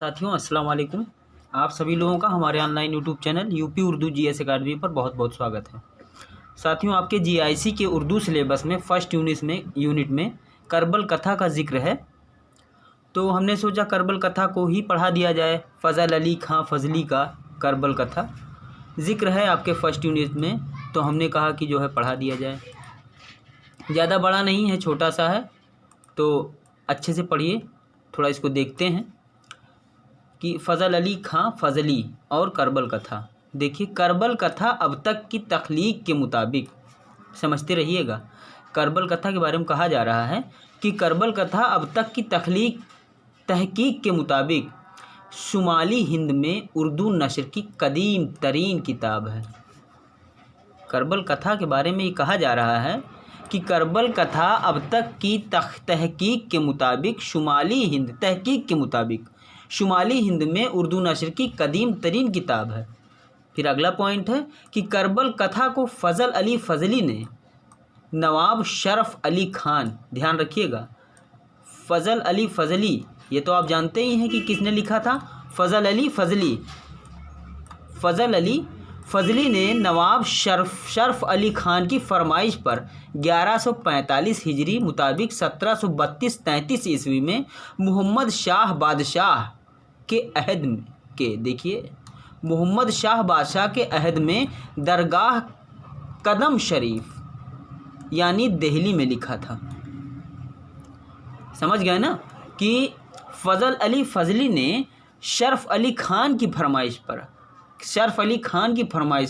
साथियों अस्सलाम वालेकुम। आप सभी लोगों का हमारे online YouTube channel UP Urdu GS academy पर बहुत बहुत स्वागत है। साथियों, आपके जीआईसी के उर्दू सिलेबस में फर्स्ट यूनिट में करबल कथा का जिक्र है, तो हमने सोचा करबल कथा को ही पढ़ा दिया जाए। फ़ज़ल अली खां फजली का करबल कथा जिक्र है आपके फर्स्ट यूनिट में, तो हमने कहा कि जो है पढ़ा दिया जाए। ज़्यादा बड़ा नहीं है, छोटा सा है, तो अच्छे से पढ़िए। थोड़ा इसको देखते हैं कि फ़ज़ल अली खां फजली और करबल कथा। देखिए, करबल कथा अब तक की तख्लीक के मुताबिक, समझते रहिएगा, करबल कथा के बारे में कहा जा रहा है कि करबल कथा अब तक की तहकीक के मुताबिक शुमाली हिंद में उर्दू नस्र की कदीम तरीन किताब है। करबल कथा के बारे में ये कहा जा रहा है कि करबल कथा अब तक की तहकीक के मुताबिक शुमाली हिंद में उर्दू नस्र की कदीम तरीन किताब है। फिर अगला पॉइंट है कि करबल कथा को फ़ज़ल अली फजली ने नवाब शरफ़ अली खान, ध्यान रखिएगा, फ़ज़ल अली फजली, ये तो आप जानते ही हैं कि किसने लिखा था, फ़ज़ल अली फजली ने नवाब शरफ़ अली खान की फरमाइश पर 1145 हिजरी मुताबिक 1732-33 ईस्वी में मोहम्मद शाह बादशाह के अहद में देखिए, मोहम्मद शाह बादशाह के अहद में दरगाह कदम शरीफ यानी दिल्ली में लिखा था। समझ गए ना कि फ़ज़ल अली फजली ने शरफ़ अली खान की फरमाइश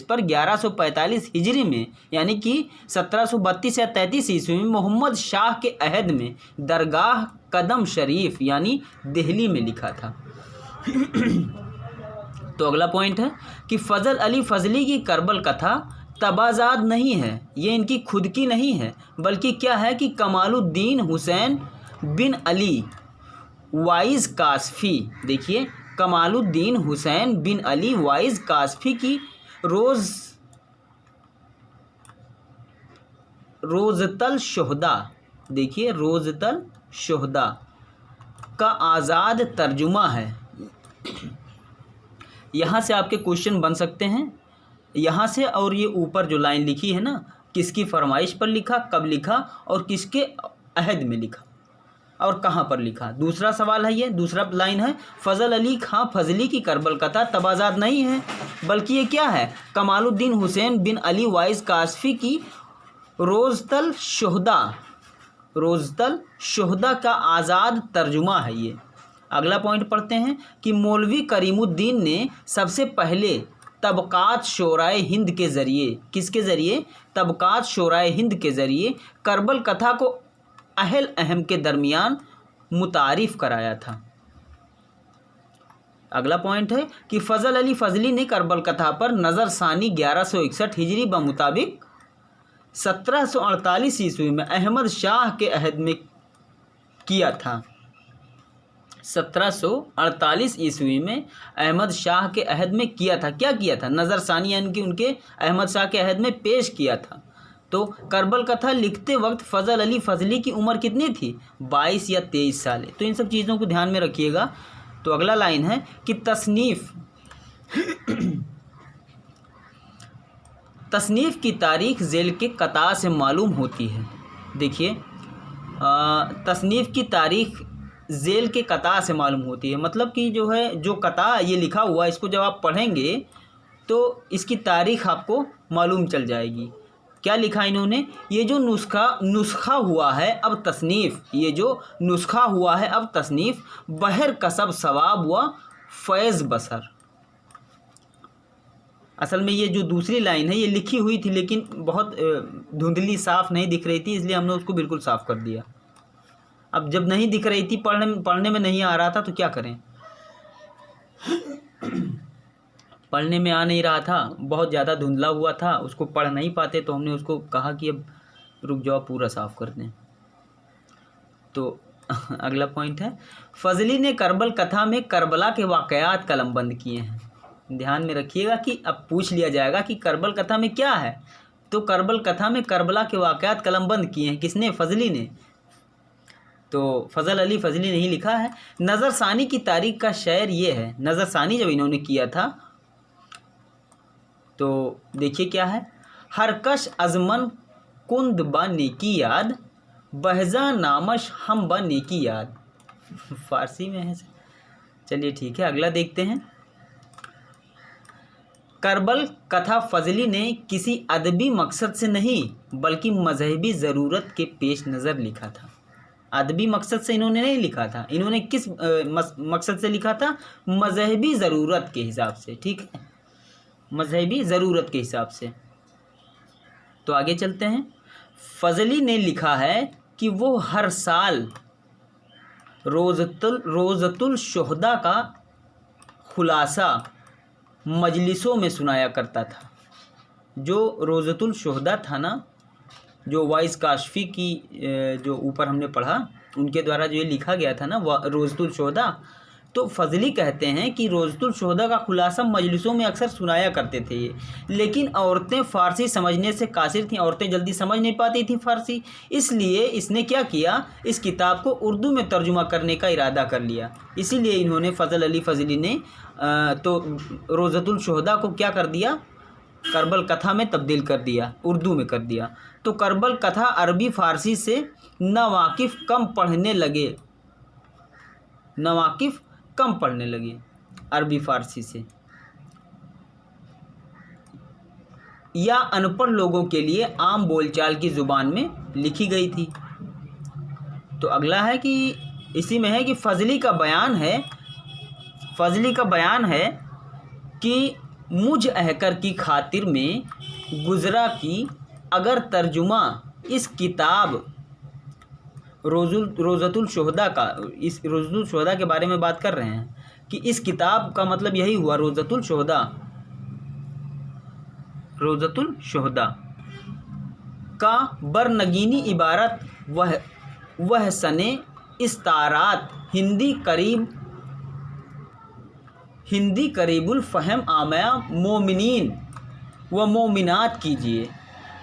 पर 1145 हिजरी में यानी कि 1732 या 33 ईस्वी में मोहम्मद शाह के अहद में दरगाह कदम शरीफ यानी दिल्ली में लिखा था। तो अगला पॉइंट है कि फ़ज़ल अली फजली की करबल कथा तबाजाद नहीं है, ये इनकी खुद की नहीं है, बल्कि क्या है कि कमालुद्दीन हुसैन बिन अली वाइज़ कासफ़ी, देखिए, कमालुद्दीन हुसैन बिन अली वाइज़ कासफ़ी की रोज़तल शुहदा, देखिए, रोज़तल शुहदा का आज़ाद तर्जुमा है। यहाँ से आपके क्वेश्चन बन सकते हैं, यहाँ से, और ये ऊपर जो लाइन लिखी है ना, किसकी फरमाइश पर लिखा, कब लिखा और किसके अहद में लिखा और कहाँ पर लिखा। दूसरा सवाल है, ये दूसरा लाइन है, फ़ज़ल अली खां फजली की करबल कथा तबाजाद नहीं है, बल्कि ये क्या है, कमालुद्दीन हुसैन बिन अली वाइज़ कासफ़ी की रोज़तल शुहदा का आज़ाद तर्जुमा है ये। अगला पॉइंट पढ़ते हैं कि मौलवी करीमुद्दीन ने सबसे पहले तबक़ात शोराए हिंद के ज़रिए, किसके ज़रिए, तबक़ात शोराए हिंद के ज़रिए करबल कथा को अहल अहम के दरमियान मुतारिफ़ कराया था। अगला पॉइंट है कि फ़ज़ल अली फजली ने करबल कथा पर नज़र सानी 1161 हिजरी बमुताबिक 1748 ईस्वी में अहमद शाह के अहद में किया था। 1748 ईस्वी में अहमद शाह के अहद में किया था। क्या किया था, नज़र सानी यानी कि उनके अहमद शाह के अहद में पेश किया था। तो करबल कथा लिखते वक्त फ़ज़ल अली फजली की उम्र कितनी थी, 22 या 23 साल। तो इन सब चीज़ों को ध्यान में रखिएगा। तो अगला लाइन है कि तसनीफ़ की तारीख़ ज़ेल के कता से मालूम होती है। देखिए, तसनीफ़ की तारीख़ ज़ेल के कता से मालूम होती है, मतलब कि जो है, जो कता ये लिखा हुआ, इसको जब आप पढ़ेंगे तो इसकी तारीख़ आपको मालूम चल जाएगी। क्या लिखा इन्होंने, ये जो नुस्खा हुआ है अब तसनीफ़, बहर कसब सवाब व फैज़ बसर। असल में ये जो दूसरी लाइन है ये लिखी हुई थी, लेकिन बहुत धुंधली, साफ़ नहीं दिख रही थी, इसलिए हमने उसको बिल्कुल साफ़ कर दिया। अब जब नहीं दिख रही थी, पढ़ने में नहीं आ रहा था, तो क्या करें, पढ़ने में आ नहीं रहा था, बहुत ज़्यादा धुंधला हुआ था, उसको पढ़ नहीं पाते, तो हमने उसको कहा कि अब रुक जाओ, पूरा साफ़ कर दें। तो अगला पॉइंट है, फजली ने करबल कथा में करबला के वाक़यात कलमबंद किए हैं। ध्यान में रखिएगा कि अब पूछ लिया जाएगा कि करबल कथा में क्या है, तो करबल कथा में करबला के वाक़यात कलमबंद किए हैं, किसने, फजली ने। तो फ़ज़ल अली फ़ज़ली नहीं लिखा है। नज़र सानी की तारीख का शेर ये है, नज़र सानी जब इन्होंने किया था तो देखिए क्या है, हरकश अज़मन कुंद बा नेकी याद, बहजा नामश हम बा नेकी याद। फारसी में है। चलिए ठीक है, अगला देखते हैं। करबल कथा फ़ज़ली ने किसी अदबी मकसद से नहीं बल्कि मजहबी ज़रूरत के पेश नज़र लिखा था। अदबी मकसद से इन्होंने नहीं लिखा था, इन्होंने किस मकसद से लिखा था? मजहबी ज़रूरत के हिसाब से। ठीक है, मजहबी ज़रूरत के हिसाब से। तो आगे चलते हैं। फ़ज़ली ने लिखा है कि वो हर साल रोज़तुल शुहदा का खुलासा मजलिसों में सुनाया करता था। जो रोज़तुल शुहदा था ना, जो वाइस काशफ़ी की जो ऊपर हमने पढ़ा, उनके द्वारा जो ये लिखा गया था ना रोज़तुल शुहदा, तो फ़ज़ली कहते हैं कि रोज़तुल शुहदा का खुलासा मजलिसों में अक्सर सुनाया करते थे ये। लेकिन औरतें फ़ारसी समझने से कासिर थीं, औरतें जल्दी समझ नहीं पाती थीं फ़ारसी, इसलिए इसने क्या किया, इस किताब को उर्दू में तर्जुमा करने का इरादा कर लिया। इसीलिए इन्होंने फ़ज़ल अली फ़ज़ली ने तो रोज़तुल शुहदा को क्या कर दिया, करबल कथा में तब्दील कर दिया, उर्दू में कर दिया। तो करबल कथा अरबी फ़ारसी से नवाकिफ़ कम पढ़ने लगे, अरबी फ़ारसी से, या अनपढ़ लोगों के लिए आम बोलचाल की ज़ुबान में लिखी गई थी। तो अगला है कि इसी में है कि फ़ज़ली का बयान है कि मुझ अहकर की खातिर में गुज़रा की अगर तर्जुमा इस किताब रोज़तुल शुहदा का, इस रोज़तुल शुहदा के बारे में बात कर रहे हैं कि इस किताब का मतलब यही हुआ, रोज़तुल शुहदा का बरनगीनी इबारत वह सने इस्तारात हिंदी करीबुल फ़हम आमया मोमिनीन व मोमिनात कीजिए।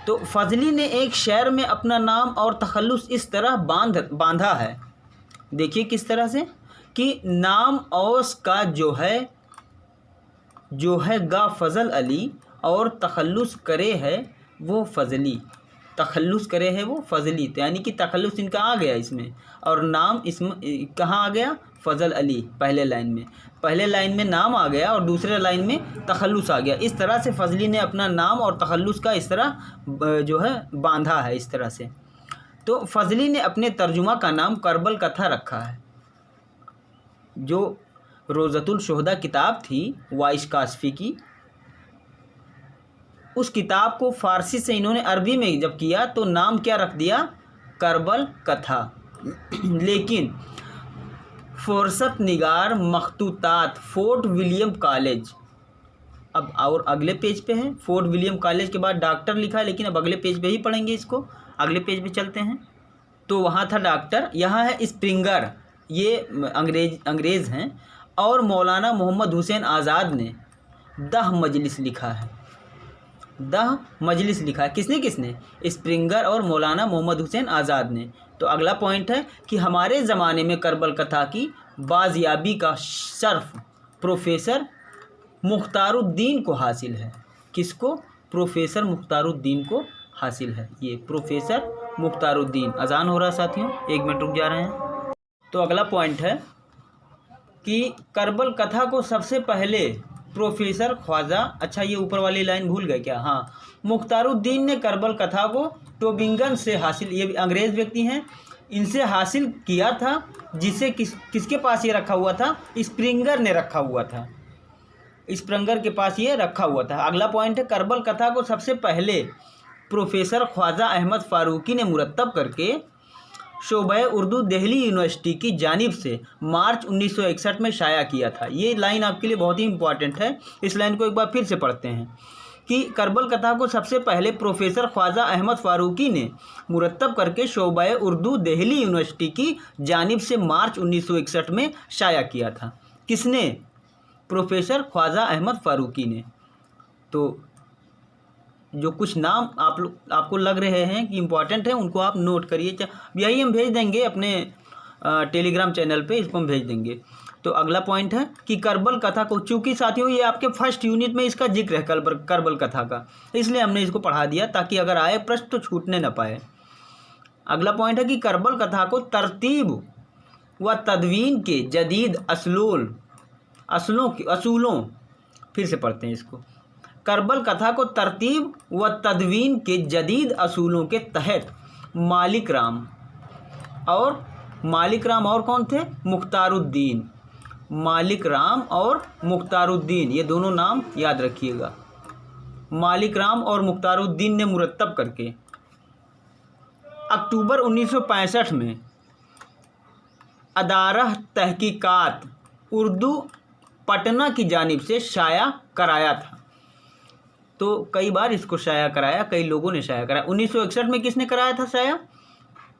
तो फ़ज़ली ने एक शेर में अपना नाम और तखल्लुस इस तरह बांधा है, देखिए किस तरह से, कि नाम औस का जो है गा फ़ज़ल अली और तखल्लुस करे है वो फ़ज़ली, तो यानी कि तखल्लुस इनका आ गया इसमें, और नाम इसमें कहाँ आ गया, फ़ज़ल अली। पहले लाइन में नाम आ गया और दूसरे लाइन में तखल्लुस आ गया। इस तरह से फ़ज़ली ने अपना नाम और तखल्लुस का इस तरह जो है बांधा है, इस तरह से। तो फ़ज़ली ने अपने तर्जुमा का नाम करबल कथा रखा है। जो रोज़तुल शुहदा किताब थी वाइस काशफ़ी की, उस किताब को फ़ारसी से इन्होंने अरबी में जब किया तो नाम क्या रख दिया, करबल कथा। लेकिन फ़ुरसत निगार मखतूतात फोर्ट विलियम कॉलेज, अब और अगले पेज पे है, फोर्ट विलियम कॉलेज के बाद डॉक्टर लिखा है, लेकिन अब अगले पेज पे ही पढ़ेंगे इसको। अगले पेज पे चलते हैं, तो वहाँ था डॉक्टर, यहाँ है स्प्रिंगर, ये अंग्रेज़ हैं, और मौलाना मोहम्मद हुसैन आज़ाद ने दह मजलिस लिखा है। किसने? स्प्रिंगर और मौलाना मोहम्मद हुसैन आज़ाद ने। तो अगला पॉइंट है कि हमारे ज़माने में करबल कथा की बाजियाबी का शर्फ प्रोफेसर मुख्तारुद्दीन को हासिल है। किसको? प्रोफेसर मुख्तारुद्दीन को हासिल है। ये प्रोफेसर मुख्तारुद्दीन। अजान हो रहा है साथियों, 1 मिनट रुक जा रहे हैं। तो अगला पॉइंट है कि करबल कथा को सबसे पहले प्रोफेसर ख्वाजा, अच्छा ये ऊपर वाली लाइन भूल गए क्या, हाँ, मुख्तारुद्दीन ने करबल कथा को टोबिंगन से हासिल, ये भी अंग्रेज़ व्यक्ति हैं, इनसे हासिल किया था, जिसे किसके पास ये रखा हुआ था, स्प्रिंगर ने रखा हुआ था, स्प्रिंगर के पास ये रखा हुआ था। अगला पॉइंट है करबल कथा को सबसे पहले प्रोफेसर ख्वाजा अहमद फ़ारूकी ने मुरत्तब करके शोबे उर्दू दिल्ली यूनिवर्सिटी की जानिब से मार्च 1961 में शाया किया था। ये लाइन आपके लिए बहुत ही इम्पॉर्टेंट है, इस लाइन को एक बार फिर से पढ़ते हैं कि करबल कथा को सबसे पहले प्रोफेसर ख्वाजा अहमद फ़ारूकी ने मुरत्तब करके शोबे उर्दू दिल्ली यूनिवर्सिटी की जानिब से मार्च 1961 में शाया किया था। किसने? प्रोफेसर ख्वाजा अहमद फ़ारूकी ने। तो जो कुछ नाम आपको लग रहे हैं कि इम्पॉर्टेंट है, उनको आप नोट करिए। यही हम भेज देंगे अपने टेलीग्राम चैनल पे इसको हम भेज देंगे। तो अगला पॉइंट है कि करबल कथा को, चूँकि साथियों ये आपके फर्स्ट यूनिट में इसका जिक्र है करबल कथा का, इसलिए हमने इसको पढ़ा दिया ताकि अगर आए प्रश्न तो छूटने न पाए। अगला पॉइंट है कि करबल कथा को तरतीब व तदवीन के जदीद असूलों फिर से पढ़ते हैं इसको। करबल कथा को तरतीब व तदवीन के जदीद असूलों के तहत मालिक राम और कौन थे? मुख्तारुद्दीन। मालिक राम और मुख्तारुद्दीन, ये दोनों नाम याद रखिएगा। मालिक राम और मुख्तारुद्दीन ने मुरत्तब करके अक्टूबर 1965 में अदारह तहकीकात उर्दू पटना की जानिब से शाया कराया था। तो कई बार इसको शाया कराया, कई लोगों ने शाया कराया। 1961 में किसने कराया था शाया?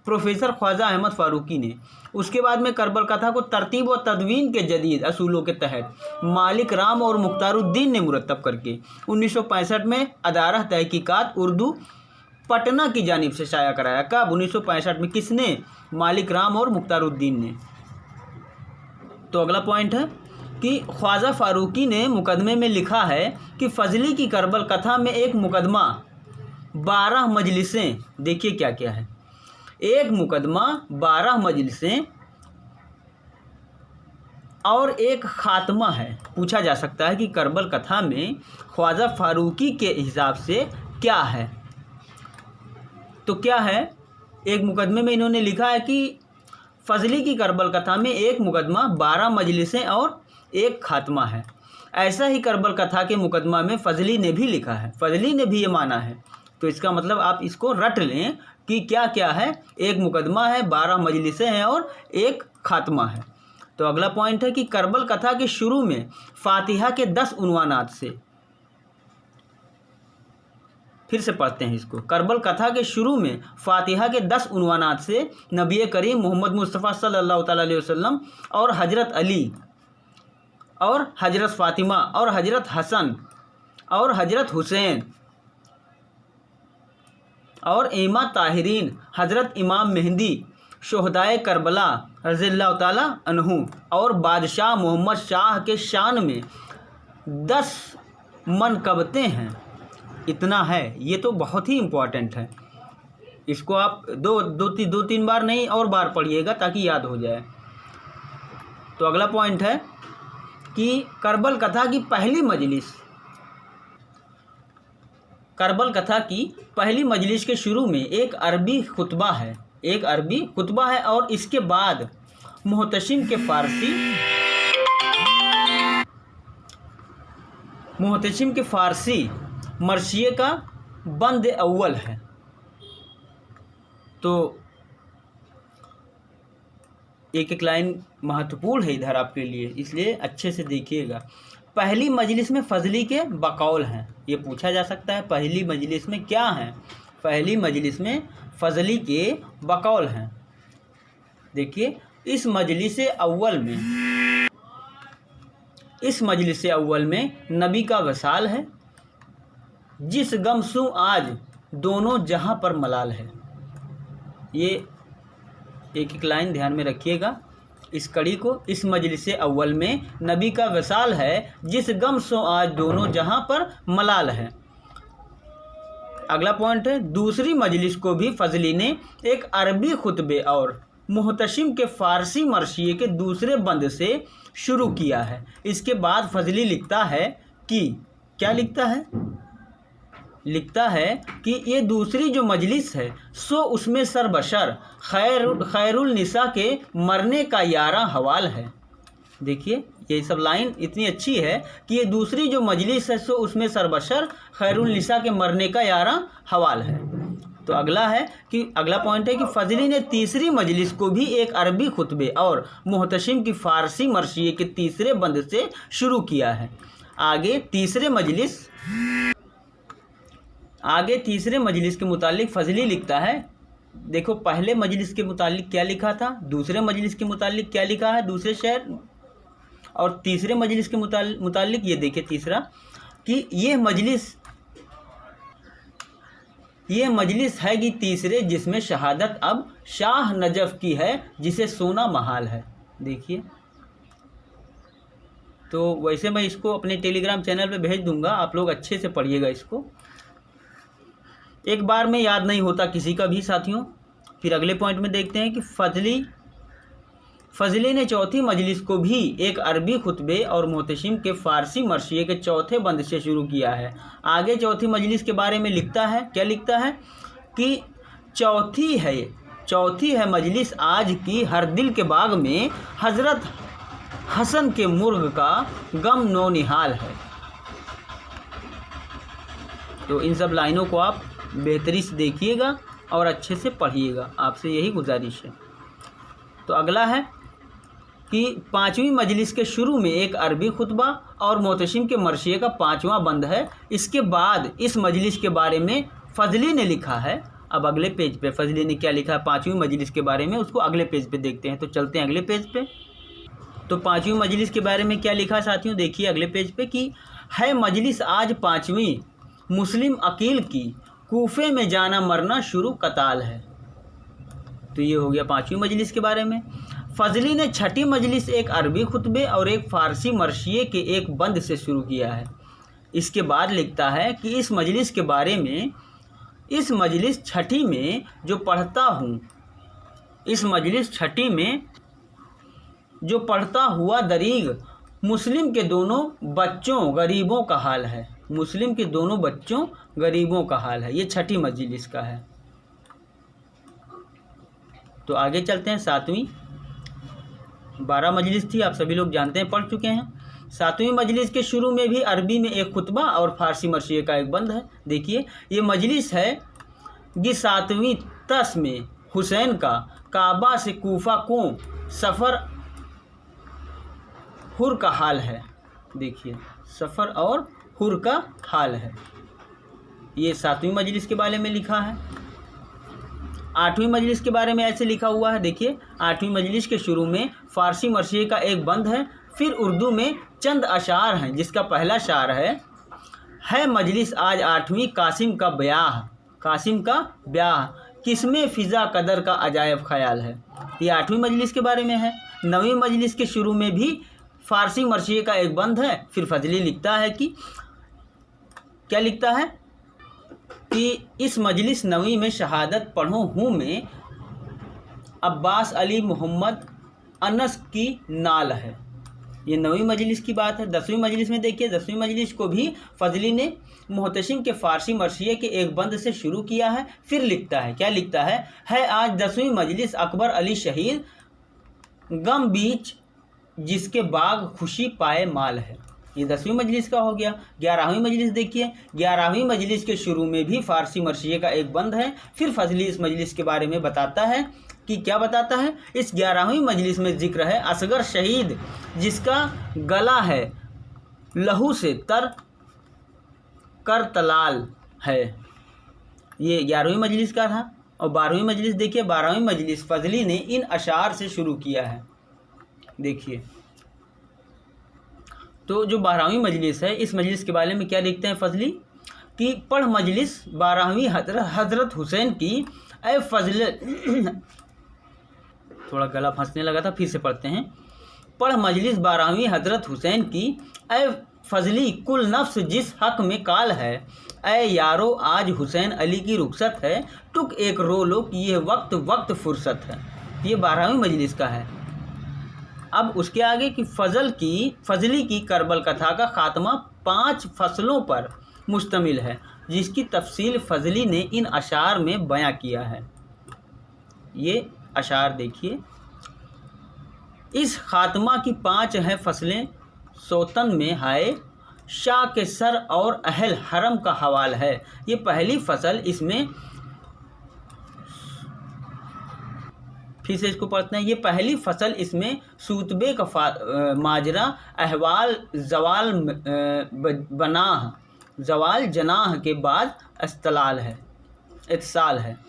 प्रोफेसर ख्वाजा अहमद फारूकी ने। उसके बाद में करबल कथा को तरतीब और तदवीन के जदीद असूलों के तहत मालिक राम और मुख्तारुद्दीन ने मुरत्तब करके 1965 में अदारह तहकीकात उर्दू पटना की जानिब से शाया कराया। कब? 1965 में। किसने? मालिक राम और मुख्तारुद्दीन ने। तो अगला पॉइंट है कि ख्वाजा फारूकी ने मुकदमे में लिखा है कि फजली की करबल कथा में एक मुकदमा, 12 मजलिसें, देखिए क्या क्या है, एक मुकदमा, 12 मजलिसें और एक खात्मा है। पूछा जा सकता है कि करबल कथा में ख्वाजा फारूकी के हिसाब से क्या है? तो क्या है? एक मुकदमे में इन्होंने लिखा है कि फजली की करबल कथा में एक मुकदमा, 12 मजलिसें और एक खात्मा है। ऐसा ही करबल कथा के मुकदमा में फजली ने भी लिखा है, फजली ने भी ये माना है। तो इसका मतलब आप इसको रट लें कि क्या क्या है, एक मुकदमा है, 12 मजलिसें हैं और एक खात्मा है। तो अगला पॉइंट है कि करबल कथा के शुरू में फातिहा के 10 उन्वानात से, फिर से पढ़ते हैं इसको। करबल कथा के शुरू में फातिहा के 10 उन्वानात से नबी करीम मोहम्मद मुस्तफ़ा सल्लल्लाहु अलैहि वसल्लम और हज़रत अली और हज़रत फ़ातिमा और हज़रत हसन और हज़रत हुसैन और इमा ताहिरीन, हज़रत इमाम मेहंदी, शोहदाए करबला रज़ियल्लाहु ताला अन्हु और बादशाह मोहम्मद शाह के शान में 10 मनकबतें हैं। इतना है, ये तो बहुत ही इम्पोर्टेंट है। इसको आप दो तीन बार नहीं और बार पढ़िएगा ताकि याद हो जाए। तो अगला पॉइंट है कि करबल कथा की पहली मजलिस के शुरू में एक अरबी खुतबा है और इसके बाद मुहतशिम के फ़ारसी मर्शिये का बंद अव्वल है। तो एक एक लाइन महत्वपूर्ण है इधर आपके लिए, इसलिए अच्छे से देखिएगा। पहली मजलिस में फजली के बकौल हैं, ये पूछा जा सकता है पहली मजलिस में क्या हैं? पहली मजलिस में फजली के बकौल हैं। देखिए, इस मजलिस अव्वल में नबी का वसाल है, जिस गमसू आज दोनों जहां पर मलाल है। ये एक एक लाइन ध्यान में रखिएगा इस कड़ी को। इस मजलिस अव्वल में नबी का वसाल है, जिस गम सो आज दोनों जहां पर मलाल है। अगला पॉइंट है, दूसरी मजलिस को भी फजली ने एक अरबी खुतबे और मुहतशिम के फ़ारसी मर्शिये के दूसरे बंद से शुरू किया है। इसके बाद फजली लिखता है कि क्या लिखता है कि ये दूसरी जो मजलिस है सो उसमें सरबशर खैरुल निसा के मरने का 11 हवाल है। देखिए, ये सब लाइन इतनी अच्छी है कि ये दूसरी जो मजलिस है सो उसमें सरबशर खैरुल निसा के मरने का 11 हवाल है। तो अगला पॉइंट है कि फजली ने तीसरी मजलिस को भी एक अरबी खुतबे और मुहतशिम की फ़ारसी मर्शिये के तीसरे बंद से शुरू किया है। आगे तीसरे मजलिस के मुतालिक फजली लिखता है। देखो, पहले मजलिस के मुतालिक क्या लिखा था, दूसरे मजलिस के मुतालिक क्या लिखा है दूसरे शेर, और तीसरे मजलिस के मुतालिक ये देखिए तीसरा कि ये मजलिस है कि तीसरे जिसमें शहादत अब शाह नजफ़ की है जिसे सोना महाल है। देखिए, तो वैसे मैं इसको अपने टेलीग्राम चैनल पे भेज दूंगा, आप लोग अच्छे से पढ़िएगा इसको, एक बार में याद नहीं होता किसी का भी साथियों। फिर अगले पॉइंट में देखते हैं कि फजली ने चौथी मजलिस को भी एक अरबी खुतबे और मोहतशिम के फ़ारसी मरशिए के चौथे बंद से शुरू किया है। आगे चौथी मजलिस के बारे में लिखता है, क्या लिखता है कि चौथी है मजलिस आज की हर दिल के बाग में हज़रत हसन के मुर्ग का गम नो निहाल है। तो इन सब लाइनों को आप बेहतरी से देखिएगा और अच्छे से पढ़िएगा, आपसे यही गुजारिश है। तो अगला है कि पाँचवीं मजलिस के शुरू में एक अरबी खुतबा और मोहतशिम के मरशिए का 5वां बंद है। इसके बाद इस मजलिस के बारे में फजली ने लिखा है। अब अगले पेज पे फजली ने क्या लिखा है 5वीं मजलिस के बारे में, उसको अगले पेज पे देखते हैं। तो चलते हैं अगले पेज पे। तो 5वीं मजलिस के बारे में क्या लिखा है साथियों, देखिए अगले पेज पे कि है मजलिस आज 5वीं मुस्लिम अकील की, कूफे में जाना मरना शुरू कताल है। तो ये हो गया 5वीं मजलिस के बारे में। फजली ने 6ठी मजलिस एक अरबी खुतबे और एक फ़ारसी मरशिए के एक बंद से शुरू किया है। इसके बाद लिखता है कि इस मजलिस के बारे में, इस मजलिस 6ठी में जो पढ़ता हूँ, इस मजलिस 6ठी में जो पढ़ता हुआ दरीग मुस्लिम के दोनों बच्चों गरीबों का हाल है। मुस्लिम के दोनों बच्चों गरीबों का हाल है, ये 6ठी मजलिस का है। तो आगे चलते हैं 7वीं। 12 मजलिस थी, आप सभी लोग जानते हैं, पढ़ चुके हैं। 7वीं मजलिस के शुरू में भी अरबी में एक खुतबा और फ़ारसी मरशिए का एक बंद है। देखिए, ये मजलिस है कि 7वीं तस में हुसैन का काबा से कूफा को सफ़र हुर का हाल है। देखिए, सफ़र और हुर का हाल है, ये 7वीं मजलिस के बारे में लिखा है। 8वीं मजलिस के बारे में ऐसे लिखा हुआ है। देखिए, 8वीं मजलिस के शुरू में फ़ारसी मरशिए का एक बंद है, फिर उर्दू में चंद अशार हैं, जिसका पहला शार है मजलिस आज 8वीं कासिम का ब्याह किसमें फ़िज़ा कदर का अजायब ख्याल है। ये 8वीं मजलिस के बारे में है। 9वीं मजलिस के शुरू में भी फ़ारसी मरशिए का एक बंद है। फिर फजली लिखता है कि क्या लिखता है कि इस मजलिस 9वीं में शहादत पढ़ो हूँ मैं अब्बास अली मोहम्मद अनस की नाल है। ये 9वीं मजलिस की बात है। 10वीं मजलिस में देखिए, 10वीं मजलिस को भी फजली ने मोहतशिम के फ़ारसी मरशिए के एक बंद से शुरू किया है। फिर लिखता है, क्या लिखता है आज 10वीं मजलिस अकबर अली शहीद गम बीच जिसके बाग खुशी पाए माल है। ये 10वीं मजलिस का हो गया। 11वीं मजलिस देखिए, 11वीं मजलिस के शुरू में भी फ़ारसी मरशिए का एक बंद है। फिर फजली इस मजलिस के बारे में बताता है कि क्या बताता है, इस 11वीं मजलिस में जिक्र है असगर शहीद जिसका गला है लहू से तर कर तलाल है। ये 11वीं मजलिस का था। और 12वीं मजलिस देखिए, 12वीं मजलिस फजली ने इन अशार से शुरू किया है। देखिए, तो जो 12वीं मजलिस है, इस मजलिस के बारे में क्या लिखते हैं फजली कि पढ़ मजलिस 12वीं हज़रत हुसैन की ऐ फजल थोड़ा गला फंसने लगा था, फिर से पढ़ते हैं। पढ़ मजलिस 12वीं हज़रत हुसैन की ऐ फजली कुल नफ्स जिस हक में काल है। ऐ यारो आज हुसैन अली की रुखसत है, टुक एक रो लो कि ये वक्त फुर्सत है। ये 12वीं मजलिस का है। अब उसके आगे कि फजली की करबल कथा का ख़ात्मा 5 फसलों पर मुश्तमिल है, जिसकी तफसील फजली ने इन अशार में बयां किया है। ये अशार देखिए, इस ख़ात्मा की 5 हैं फसलें सोतन में हाय शाह के सर और अहल हरम का हवाल है। ये पहली फसल इसमें, फिर से इसको पढ़ते हैं। ये पहली फसल इसमें सूतबे का माजरा अहवाल जवाल जनाह के बाद इत्साल है।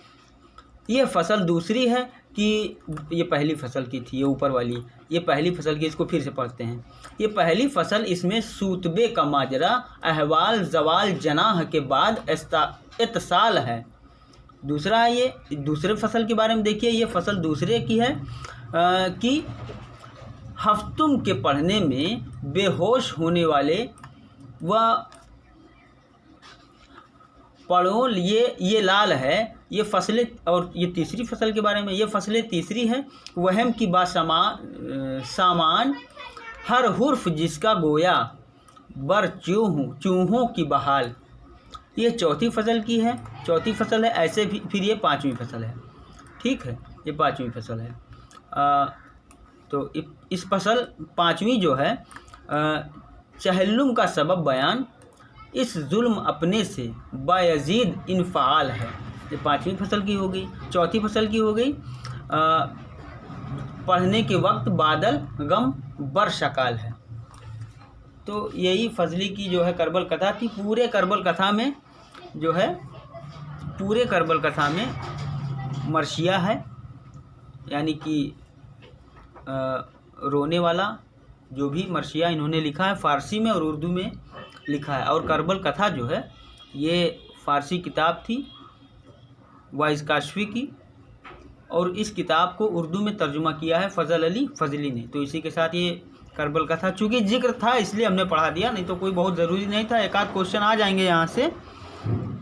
ये फसल दूसरी है कि ये पहली फसल की थी, ये ऊपर वाली, ये पहली फसल की, इसको फिर से पढ़ते हैं। ये पहली फसल इसमें सूतबे का माजरा अहवाल जवाल जनाह के बाद इत्साल है। दूसरा है ये दूसरे फसल के बारे में देखिए, ये फसल दूसरे की है कि हफ्तुम के पढ़ने में बेहोश होने वाले व पड़ोल ये लाल है, ये फसलें। और ये तीसरी फसल के बारे में, ये फसलें तीसरी है वहम की सामान हर हुर्फ जिसका गोया बर चूहों की बहाल। ये चौथी फसल की है, चौथी फसल है। ऐसे भी फिर ये पांचवी फसल है, ठीक है, ये पांचवी फसल है। तो इस फसल पांचवी जो है चहल्लुम का सबब बयान इस जुल्म अपने से बायजीद इनफ़ाल है। ये पांचवी फसल की हो गई। चौथी फसल की हो गई पढ़ने के वक्त बादल गम बरशकाल है। तो यही फजली की जो है करबल कथा थी। पूरे करबल कथा में जो है, पूरे करबल कथा में मर्शिया है, यानी कि रोने वाला। जो भी मर्शिया इन्होंने लिखा है फ़ारसी में और उर्दू में लिखा है। और करबल कथा जो है ये फ़ारसी किताब थी वाइस काशफी की, और इस किताब को उर्दू में तर्जुमा किया है फ़ज़ल अली फ़ज़ली ने। तो इसी के साथ ये करबल कथा, चूँकि जिक्र था इसलिए हमने पढ़ा दिया, नहीं तो कोई बहुत ज़रूरी नहीं था। एक आध क्वेश्चन आ जाएंगे यहाँ से,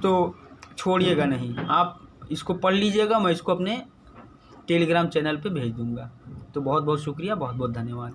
तो छोड़िएगा नहीं, आप इसको पढ़ लीजिएगा। मैं इसको अपने टेलीग्राम चैनल पे भेज दूँगा। तो बहुत बहुत शुक्रिया, बहुत बहुत धन्यवाद।